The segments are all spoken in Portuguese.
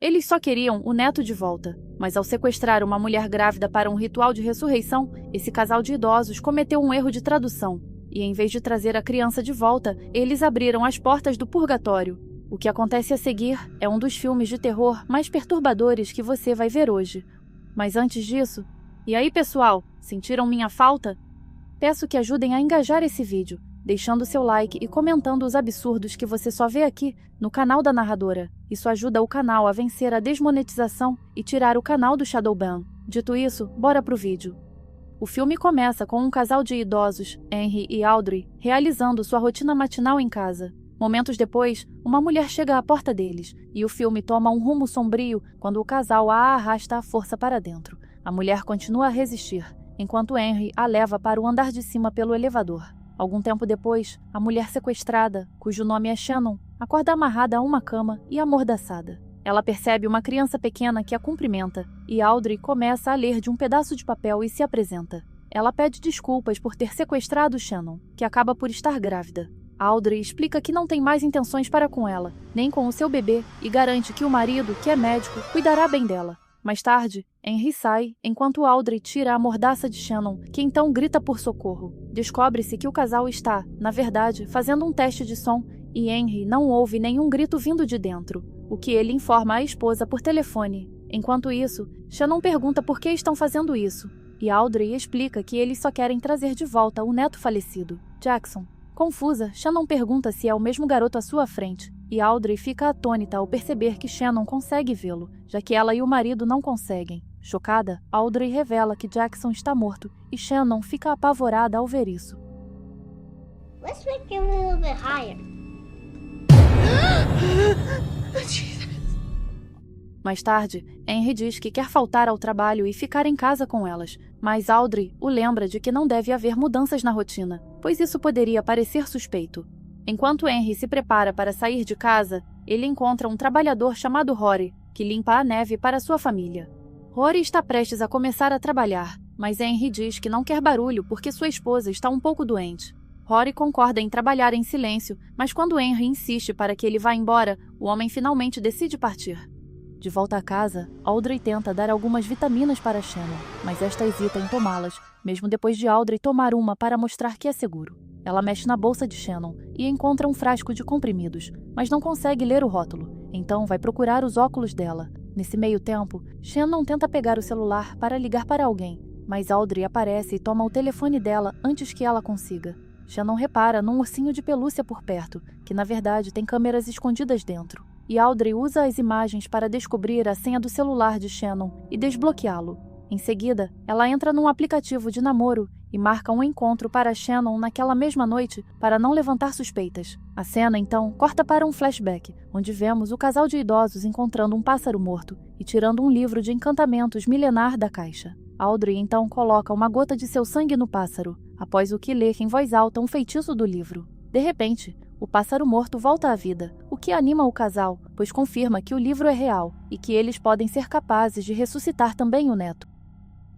Eles só queriam o neto de volta, mas ao sequestrar uma mulher grávida para um ritual de ressurreição, esse casal de idosos cometeu um erro de tradução. E em vez de trazer a criança de volta, eles abriram as portas do purgatório. O que acontece a seguir é um dos filmes de terror mais perturbadores que você vai ver hoje. Mas antes disso... E aí, pessoal, sentiram minha falta? Peço que ajudem a engajar esse vídeo, deixando seu like e comentando os absurdos que você só vê aqui no canal da narradora. Isso ajuda o canal a vencer a desmonetização e tirar o canal do Shadowban. Dito isso, bora pro vídeo. O filme começa com um casal de idosos, Henry e Audrey, realizando sua rotina matinal em casa. Momentos depois, uma mulher chega à porta deles, e o filme toma um rumo sombrio quando o casal a arrasta à força para dentro. A mulher continua a resistir, enquanto Henry a leva para o andar de cima pelo elevador. Algum tempo depois, a mulher sequestrada, cujo nome é Shannon, acorda amarrada a uma cama e amordaçada. Ela percebe uma criança pequena que a cumprimenta, e Audrey começa a ler de um pedaço de papel e se apresenta. Ela pede desculpas por ter sequestrado Shannon, que acaba por estar grávida. Audrey explica que não tem mais intenções para com ela, nem com o seu bebê, e garante que o marido, que é médico, cuidará bem dela. Mais tarde, Henry sai, enquanto Audrey tira a mordaça de Shannon, que então grita por socorro. Descobre-se que o casal está, na verdade, fazendo um teste de som, e Henry não ouve nenhum grito vindo de dentro, o que ele informa à esposa por telefone. Enquanto isso, Shannon pergunta por que estão fazendo isso, e Audrey explica que eles só querem trazer de volta o neto falecido, Jackson. Confusa, Shannon pergunta se é o mesmo garoto à sua frente, e Audrey fica atônita ao perceber que Shannon consegue vê-lo, já que ela e o marido não conseguem. Chocada, Audrey revela que Jackson está morto, e Shannon fica apavorada ao ver isso. Let's make it a little bit higher. Mais tarde, Henry diz que quer faltar ao trabalho e ficar em casa com elas, mas Audrey o lembra de que não deve haver mudanças na rotina, pois isso poderia parecer suspeito. Enquanto Henry se prepara para sair de casa, ele encontra um trabalhador chamado Rory, que limpa a neve para sua família. Rory está prestes a começar a trabalhar, mas Henry diz que não quer barulho porque sua esposa está um pouco doente. Rory concorda em trabalhar em silêncio, mas quando Henry insiste para que ele vá embora, o homem finalmente decide partir. De volta a casa, Audrey tenta dar algumas vitaminas para Shannon, mas esta hesita em tomá-las, mesmo depois de Audrey tomar uma para mostrar que é seguro. Ela mexe na bolsa de Shannon e encontra um frasco de comprimidos, mas não consegue ler o rótulo, então vai procurar os óculos dela. Nesse meio tempo, Shannon tenta pegar o celular para ligar para alguém, mas Audrey aparece e toma o telefone dela antes que ela consiga. Shannon repara num ursinho de pelúcia por perto, que na verdade tem câmeras escondidas dentro. E Audrey usa as imagens para descobrir a senha do celular de Shannon e desbloqueá-lo. Em seguida, ela entra num aplicativo de namoro e marca um encontro para Shannon naquela mesma noite para não levantar suspeitas. A cena, então, corta para um flashback, onde vemos o casal de idosos encontrando um pássaro morto e tirando um livro de encantamentos milenar da caixa. Audrey, então, coloca uma gota de seu sangue no pássaro, após o que lê em voz alta um feitiço do livro. De repente, o pássaro morto volta à vida, o que anima o casal, pois confirma que o livro é real e que eles podem ser capazes de ressuscitar também o neto.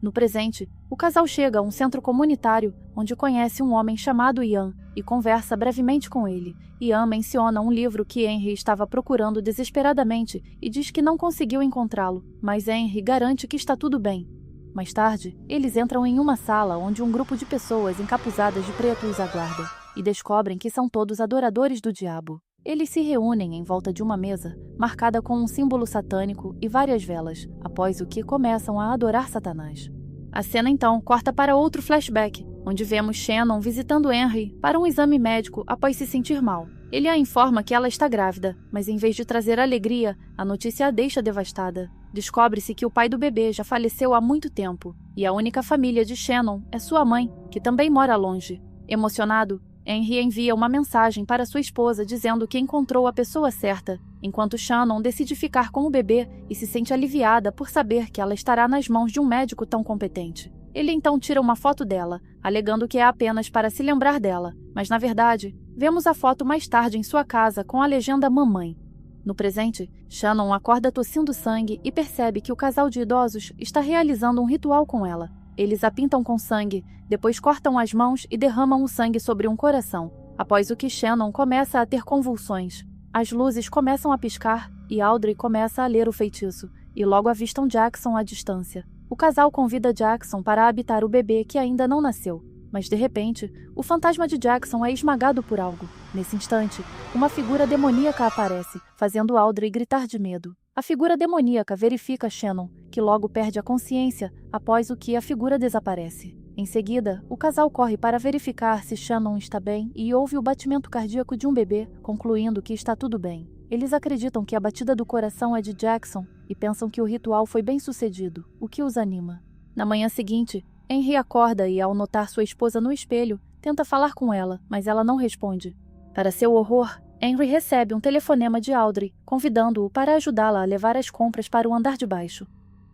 No presente, o casal chega a um centro comunitário, onde conhece um homem chamado Ian e conversa brevemente com ele. Ian menciona um livro que Henry estava procurando desesperadamente e diz que não conseguiu encontrá-lo, mas Henry garante que está tudo bem. Mais tarde, eles entram em uma sala onde um grupo de pessoas encapuzadas de preto os aguarda, e descobrem que são todos adoradores do diabo. Eles se reúnem em volta de uma mesa, marcada com um símbolo satânico e várias velas, após o que começam a adorar Satanás. A cena então corta para outro flashback, onde vemos Shannon visitando Henry para um exame médico após se sentir mal. Ele a informa que ela está grávida, mas em vez de trazer alegria, a notícia a deixa devastada. Descobre-se que o pai do bebê já faleceu há muito tempo, e a única família de Shannon é sua mãe, que também mora longe. Emocionado, Henry envia uma mensagem para sua esposa dizendo que encontrou a pessoa certa, enquanto Shannon decide ficar com o bebê e se sente aliviada por saber que ela estará nas mãos de um médico tão competente. Ele então tira uma foto dela, alegando que é apenas para se lembrar dela, mas na verdade, vemos a foto mais tarde em sua casa com a legenda Mamãe. No presente, Shannon acorda tossindo sangue e percebe que o casal de idosos está realizando um ritual com ela. Eles a pintam com sangue, depois cortam as mãos e derramam o sangue sobre um coração, após o que Shannon começa a ter convulsões. As luzes começam a piscar e Audrey começa a ler o feitiço, e logo avistam Jackson à distância. O casal convida Jackson para habitar o bebê que ainda não nasceu, mas de repente, o fantasma de Jackson é esmagado por algo. Nesse instante, uma figura demoníaca aparece, fazendo Audrey gritar de medo. A figura demoníaca verifica Shannon, que logo perde a consciência após o que a figura desaparece. Em seguida, o casal corre para verificar se Shannon está bem e ouve o batimento cardíaco de um bebê, concluindo que está tudo bem. Eles acreditam que a batida do coração é de Jackson e pensam que o ritual foi bem sucedido, o que os anima. Na manhã seguinte, Henry acorda e, ao notar sua esposa no espelho, tenta falar com ela, mas ela não responde. Para seu horror, Henry recebe um telefonema de Audrey, convidando-o para ajudá-la a levar as compras para o andar de baixo.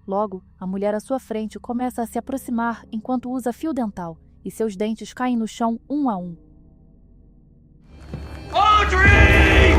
Logo, a mulher à sua frente começa a se aproximar enquanto usa fio dental, e seus dentes caem no chão um a um. Audrey!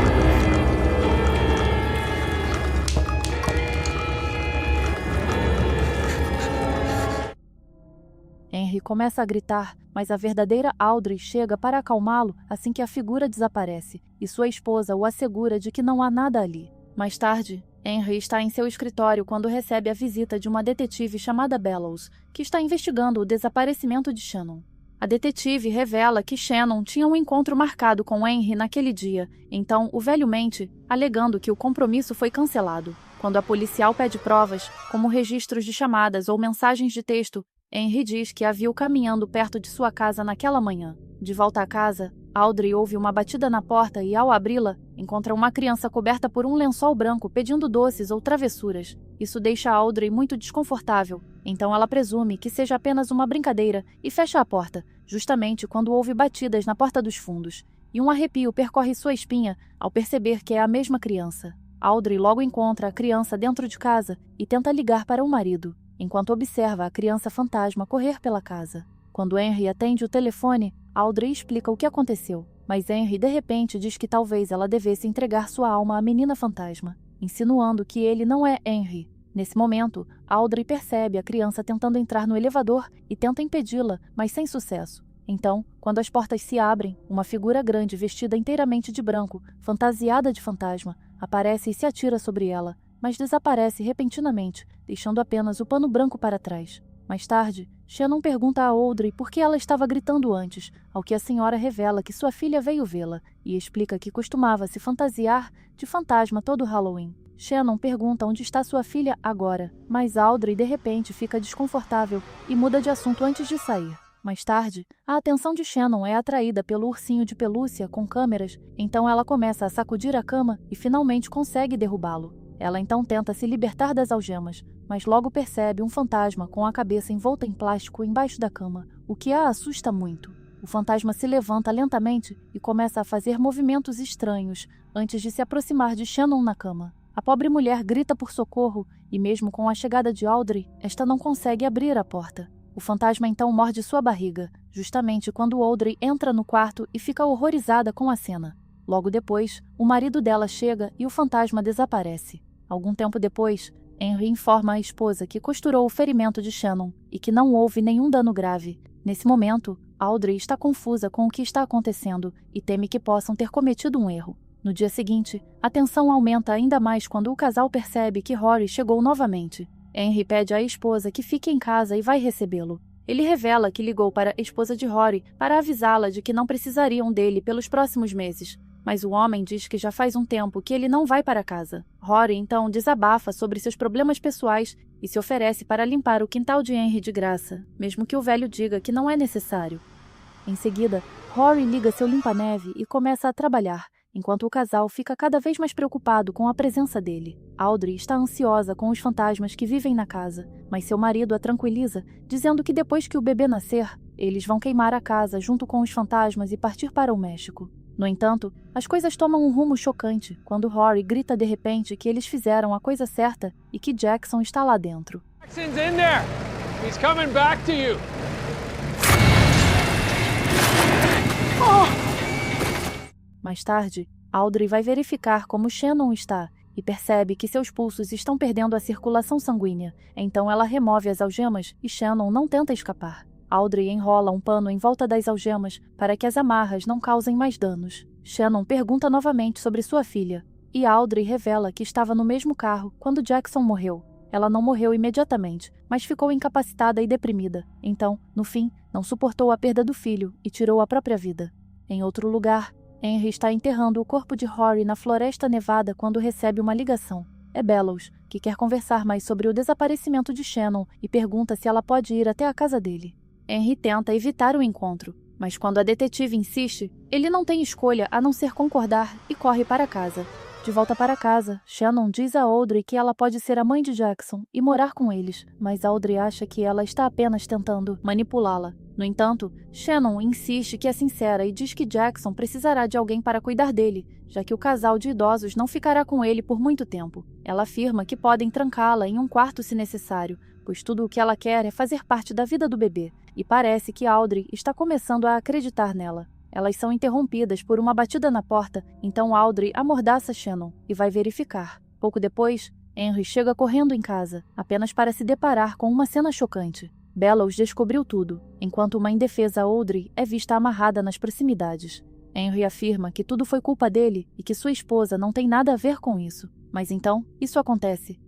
Henry começa a gritar, mas a verdadeira Audrey chega para acalmá-lo assim que a figura desaparece, e sua esposa o assegura de que não há nada ali. Mais tarde, Henry está em seu escritório quando recebe a visita de uma detetive chamada Bellows, que está investigando o desaparecimento de Shannon. A detetive revela que Shannon tinha um encontro marcado com Henry naquele dia, então o velho mente, alegando que o compromisso foi cancelado. Quando a policial pede provas, como registros de chamadas ou mensagens de texto, Henry diz que a viu caminhando perto de sua casa naquela manhã. De volta à casa, Audrey ouve uma batida na porta e, ao abri-la, encontra uma criança coberta por um lençol branco pedindo doces ou travessuras. Isso deixa Audrey muito desconfortável, então ela presume que seja apenas uma brincadeira e fecha a porta, justamente quando ouve batidas na porta dos fundos, e um arrepio percorre sua espinha ao perceber que é a mesma criança. Audrey logo encontra a criança dentro de casa e tenta ligar para o marido, enquanto observa a criança fantasma correr pela casa. Quando Henry atende o telefone, Audrey explica o que aconteceu, mas Henry de repente diz que talvez ela devesse entregar sua alma à menina fantasma, insinuando que ele não é Henry. Nesse momento, Audrey percebe a criança tentando entrar no elevador e tenta impedi-la, mas sem sucesso. Então, quando as portas se abrem, uma figura grande vestida inteiramente de branco, fantasiada de fantasma, aparece e se atira sobre ela, mas desaparece repentinamente, deixando apenas o pano branco para trás. Mais tarde, Shannon pergunta a Audrey por que ela estava gritando antes, ao que a senhora revela que sua filha veio vê-la e explica que costumava se fantasiar de fantasma todo Halloween. Shannon pergunta onde está sua filha agora, mas Audrey de repente fica desconfortável e muda de assunto antes de sair. Mais tarde, a atenção de Shannon é atraída pelo ursinho de pelúcia com câmeras, então ela começa a sacudir a cama e finalmente consegue derrubá-lo. Ela então tenta se libertar das algemas, mas logo percebe um fantasma com a cabeça envolta em plástico embaixo da cama, o que a assusta muito. O fantasma se levanta lentamente e começa a fazer movimentos estranhos antes de se aproximar de Shannon na cama. A pobre mulher grita por socorro e, mesmo com a chegada de Audrey, esta não consegue abrir a porta. O fantasma então morde sua barriga, justamente quando Audrey entra no quarto e fica horrorizada com a cena. Logo depois, o marido dela chega e o fantasma desaparece. Algum tempo depois, Henry informa a esposa que costurou o ferimento de Shannon e que não houve nenhum dano grave. Nesse momento, Audrey está confusa com o que está acontecendo e teme que possam ter cometido um erro. No dia seguinte, a tensão aumenta ainda mais quando o casal percebe que Rory chegou novamente. Henry pede à esposa que fique em casa e vai recebê-lo. Ele revela que ligou para a esposa de Rory para avisá-la de que não precisariam dele pelos próximos meses. Mas o homem diz que já faz um tempo que ele não vai para casa. Rory então desabafa sobre seus problemas pessoais e se oferece para limpar o quintal de Henry de graça, mesmo que o velho diga que não é necessário. Em seguida, Rory liga seu limpa-neve e começa a trabalhar, enquanto o casal fica cada vez mais preocupado com a presença dele. Audrey está ansiosa com os fantasmas que vivem na casa, mas seu marido a tranquiliza, dizendo que depois que o bebê nascer, eles vão queimar a casa junto com os fantasmas e partir para o México. No entanto, as coisas tomam um rumo chocante quando Rory grita de repente que eles fizeram a coisa certa e que Jackson está lá dentro. Jackson's in there. He's coming back to you. Mais tarde, Audrey vai verificar como Shannon está e percebe que seus pulsos estão perdendo a circulação sanguínea. Então ela remove as algemas e Shannon não tenta escapar. Audrey enrola um pano em volta das algemas para que as amarras não causem mais danos. Shannon pergunta novamente sobre sua filha, e Audrey revela que estava no mesmo carro quando Jackson morreu. Ela não morreu imediatamente, mas ficou incapacitada e deprimida. Então, no fim, não suportou a perda do filho e tirou a própria vida. Em outro lugar, Henry está enterrando o corpo de Rory na floresta nevada quando recebe uma ligação. É Bellows, que quer conversar mais sobre o desaparecimento de Shannon e pergunta se ela pode ir até a casa dele. Henry tenta evitar o encontro, mas quando a detetive insiste, ele não tem escolha a não ser concordar e corre para casa. De volta para casa, Shannon diz a Audrey que ela pode ser a mãe de Jackson e morar com eles, mas Audrey acha que ela está apenas tentando manipulá-la. No entanto, Shannon insiste que é sincera e diz que Jackson precisará de alguém para cuidar dele, já que o casal de idosos não ficará com ele por muito tempo. Ela afirma que podem trancá-la em um quarto se necessário, pois tudo o que ela quer é fazer parte da vida do bebê, e parece que Audrey está começando a acreditar nela. Elas são interrompidas por uma batida na porta, então Audrey amordaça Shannon e vai verificar. Pouco depois, Henry chega correndo em casa, apenas para se deparar com uma cena chocante. Bellows descobriu tudo, enquanto uma indefesa Audrey é vista amarrada nas proximidades. Henry afirma que tudo foi culpa dele e que sua esposa não tem nada a ver com isso. Mas então, isso acontece.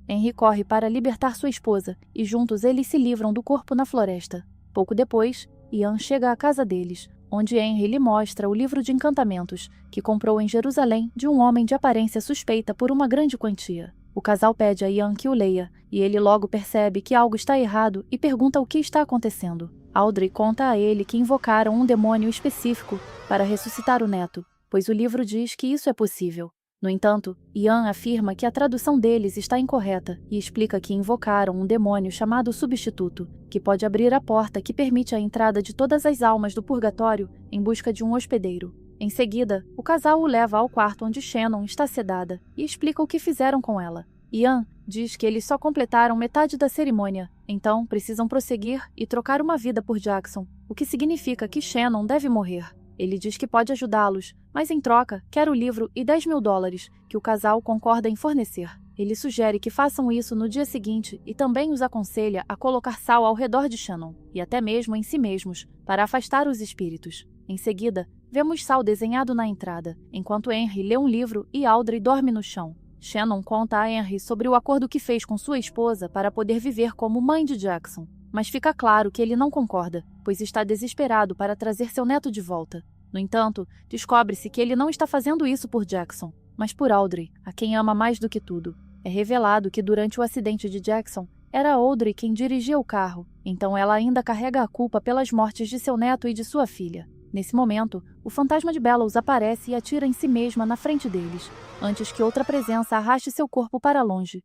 Henry corre para libertar sua esposa e juntos eles se livram do corpo na floresta. Pouco depois, Ian chega à casa deles, onde Henry lhe mostra o livro de encantamentos que comprou em Jerusalém de um homem de aparência suspeita por uma grande quantia. O casal pede a Ian que o leia, e ele logo percebe que algo está errado e pergunta o que está acontecendo. Audrey conta a ele que invocaram um demônio específico para ressuscitar o neto, pois o livro diz que isso é possível. No entanto, Ian afirma que a tradução deles está incorreta e explica que invocaram um demônio chamado Substituto, que pode abrir a porta que permite a entrada de todas as almas do purgatório em busca de um hospedeiro. Em seguida, o casal o leva ao quarto onde Shannon está sedada e explica o que fizeram com ela. Ian diz que eles só completaram metade da cerimônia, então precisam prosseguir e trocar uma vida por Jackson, o que significa que Shannon deve morrer. Ele diz que pode ajudá-los, mas em troca quer o livro e $10.000, que o casal concorda em fornecer. Ele sugere que façam isso no dia seguinte e também os aconselha a colocar sal ao redor de Shannon, e até mesmo em si mesmos, para afastar os espíritos. Em seguida, vemos Sal desenhado na entrada, enquanto Henry lê um livro e Audrey dorme no chão. Shannon conta a Henry sobre o acordo que fez com sua esposa para poder viver como mãe de Jackson, mas fica claro que ele não concorda, pois está desesperado para trazer seu neto de volta. No entanto, descobre-se que ele não está fazendo isso por Jackson, mas por Audrey, a quem ama mais do que tudo. É revelado que durante o acidente de Jackson, era Audrey quem dirigia o carro, então ela ainda carrega a culpa pelas mortes de seu neto e de sua filha. Nesse momento, o fantasma de Bellows aparece e atira em si mesma na frente deles, antes que outra presença arraste seu corpo para longe.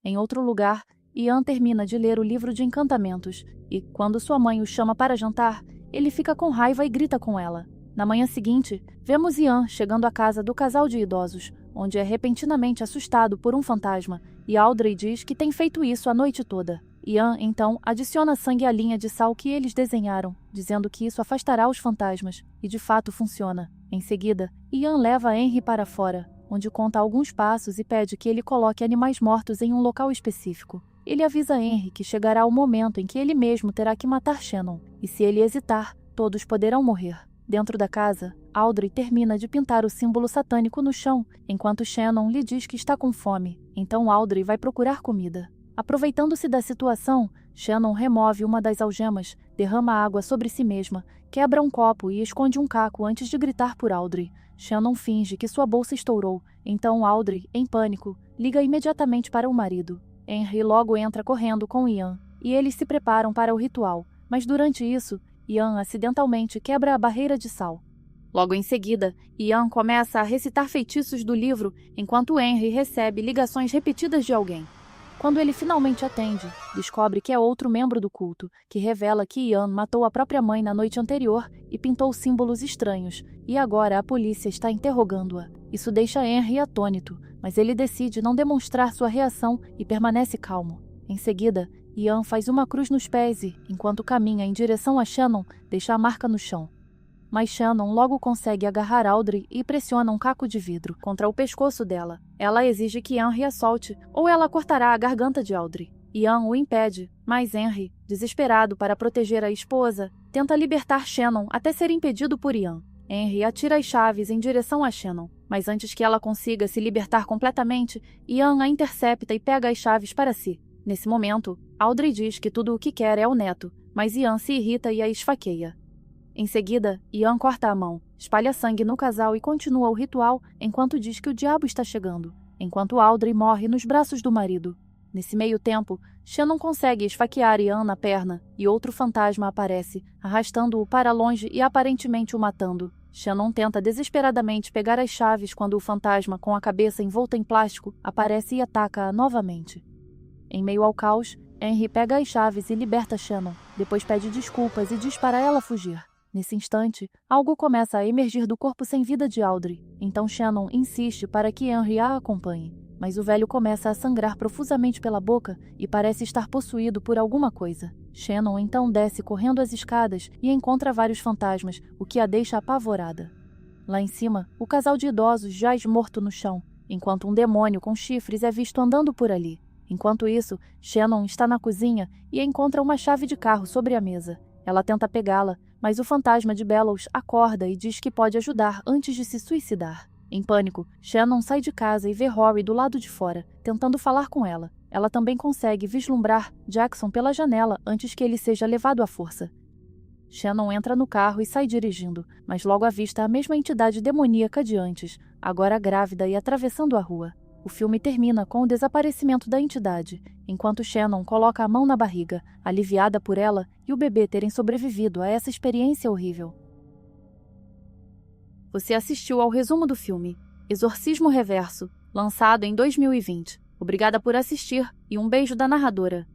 Em outro lugar, Ian termina de ler o livro de encantamentos e, quando sua mãe o chama para jantar, ele fica com raiva e grita com ela. Na manhã seguinte, vemos Ian chegando à casa do casal de idosos, onde é repentinamente assustado por um fantasma, e Audrey diz que tem feito isso a noite toda. Ian, então, adiciona sangue à linha de sal que eles desenharam, dizendo que isso afastará os fantasmas, e de fato funciona. Em seguida, Ian leva Henry para fora, onde conta alguns passos e pede que ele coloque animais mortos em um local específico. Ele avisa Henry que chegará o momento em que ele mesmo terá que matar Shannon, e se ele hesitar, todos poderão morrer. Dentro da casa, Audrey termina de pintar o símbolo satânico no chão, enquanto Shannon lhe diz que está com fome, então Audrey vai procurar comida. Aproveitando-se da situação, Shannon remove uma das algemas, derrama água sobre si mesma, quebra um copo e esconde um caco antes de gritar por Audrey. Shannon finge que sua bolsa estourou, então Audrey, em pânico, liga imediatamente para o marido. Henry logo entra correndo com Ian, e eles se preparam para o ritual, mas durante isso, Ian acidentalmente quebra a barreira de sal. Logo em seguida, Ian começa a recitar feitiços do livro, enquanto Henry recebe ligações repetidas de alguém. Quando ele finalmente atende, descobre que é outro membro do culto, que revela que Ian matou a própria mãe na noite anterior e pintou símbolos estranhos, e agora a polícia está interrogando-a. Isso deixa Henry atônito, mas ele decide não demonstrar sua reação e permanece calmo. Em seguida, Ian faz uma cruz nos pés e, enquanto caminha em direção a Shannon, deixa a marca no chão. Mas Shannon logo consegue agarrar Audrey e pressiona um caco de vidro contra o pescoço dela. Ela exige que Henry a solte, ou ela cortará a garganta de Audrey. Ian o impede, mas Henry, desesperado para proteger a esposa, tenta libertar Shannon até ser impedido por Ian. Henry atira as chaves em direção a Shannon, mas antes que ela consiga se libertar completamente, Ian a intercepta e pega as chaves para si. Nesse momento, Audrey diz que tudo o que quer é o neto, mas Ian se irrita e a esfaqueia. Em seguida, Ian corta a mão, espalha sangue no casal e continua o ritual enquanto diz que o diabo está chegando, enquanto Audrey morre nos braços do marido. Nesse meio tempo, Shannon consegue esfaquear Ian na perna e outro fantasma aparece, arrastando-o para longe e aparentemente o matando. Shannon tenta desesperadamente pegar as chaves quando o fantasma, com a cabeça envolta em plástico, aparece e ataca-a novamente. Em meio ao caos, Henry pega as chaves e liberta Shannon, depois pede desculpas e diz para ela fugir. Nesse instante, algo começa a emergir do corpo sem vida de Audrey, então Shannon insiste para que Henry a acompanhe, mas o velho começa a sangrar profusamente pela boca e parece estar possuído por alguma coisa. Shannon então desce correndo as escadas e encontra vários fantasmas, o que a deixa apavorada. Lá em cima, o casal de idosos jaz morto no chão, enquanto um demônio com chifres é visto andando por ali. Enquanto isso, Shannon está na cozinha e encontra uma chave de carro sobre a mesa. Ela tenta pegá-la, mas o fantasma de Bellows acorda e diz que pode ajudar antes de se suicidar. Em pânico, Shannon sai de casa e vê Rory do lado de fora, tentando falar com ela. Ela também consegue vislumbrar Jackson pela janela antes que ele seja levado à força. Shannon entra no carro e sai dirigindo, mas logo avista a mesma entidade demoníaca de antes, agora grávida e atravessando a rua. O filme termina com o desaparecimento da entidade, enquanto Shannon coloca a mão na barriga, aliviada por ela e o bebê terem sobrevivido a essa experiência horrível. Você assistiu ao resumo do filme Exorcismo Reverso, lançado em 2020. Obrigada por assistir e um beijo da narradora.